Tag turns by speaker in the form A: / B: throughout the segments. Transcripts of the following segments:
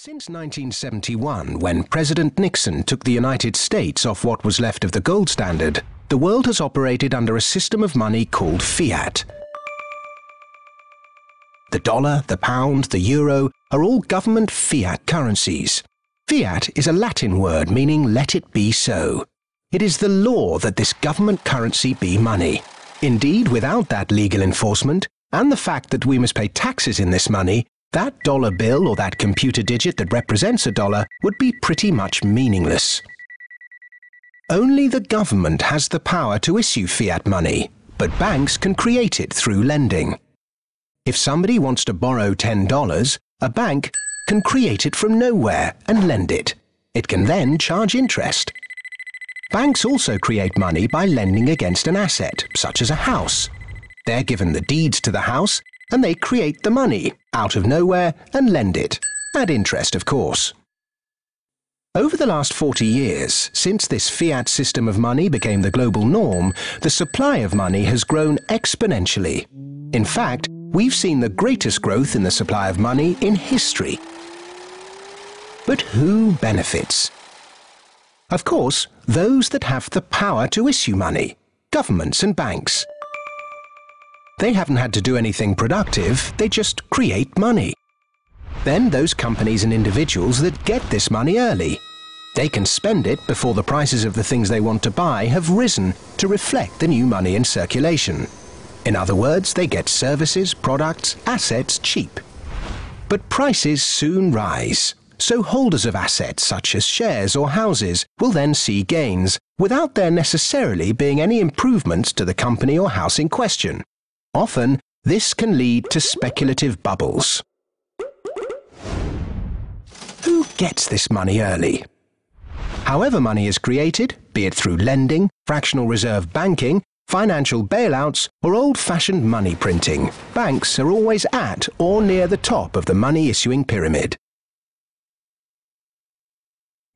A: Since 1971, when President Nixon took the United States off what was left of the gold standard, the world has operated under a system of money called Fiat. The dollar, the pound, the euro are all government fiat currencies. Fiat is a Latin word meaning let it be so. It is the law that this government currency be money. Indeed, without that legal enforcement, and the fact that we must pay taxes in this money, that dollar bill or that computer digit that represents a dollar would be pretty much meaningless. Only the government has the power to issue fiat money, but banks can create it through lending. If somebody wants to borrow $10, a bank can create it from nowhere and lend it. It can then charge interest. Banks also create money by lending against an asset, such as a house. They're given the deeds to the house, and they create the money out of nowhere and lend it, at interest of course. Over the last 40 years, since this fiat system of money became the global norm, the supply of money has grown exponentially. In fact, we've seen the greatest growth in the supply of money in history. But who benefits? Of course, those that have the power to issue money, governments and banks. They haven't had to do anything productive, they just create money. Then those companies and individuals that get this money early. They can spend it before the prices of the things they want to buy have risen to reflect the new money in circulation. In other words, they get services, products, assets cheap. But prices soon rise, so holders of assets such as shares or houses will then see gains without there necessarily being any improvements to the company or house in question. Often, this can lead to speculative bubbles. Who gets this money early? However money is created, be it through lending, fractional reserve banking, financial bailouts, or old-fashioned money printing, banks are always at or near the top of the money-issuing pyramid.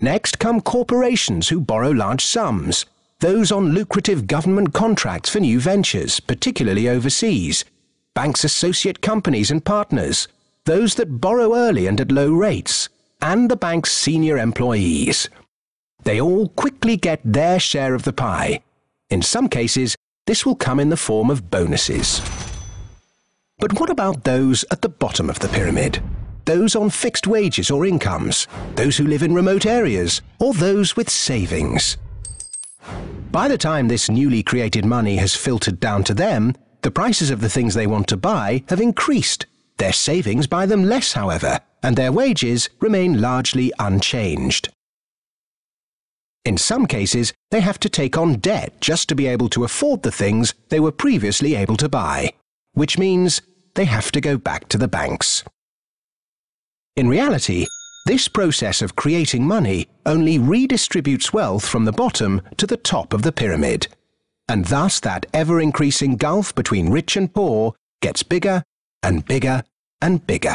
A: Next come corporations who borrow large sums. Those on lucrative government contracts for new ventures, particularly overseas. Banks' associate companies and partners. Those that borrow early and at low rates. And the bank's senior employees. They all quickly get their share of the pie. In some cases, this will come in the form of bonuses. But what about those at the bottom of the pyramid? Those on fixed wages or incomes? Those who live in remote areas? Or those with savings? By the time this newly created money has filtered down to them, the prices of the things they want to buy have increased. Their savings buy them less, however, and their wages remain largely unchanged. In some cases, they have to take on debt just to be able to afford the things they were previously able to buy, which means they have to go back to the banks. In reality, this process of creating money only redistributes wealth from the bottom to the top of the pyramid, and thus that ever-increasing gulf between rich and poor gets bigger and bigger and bigger.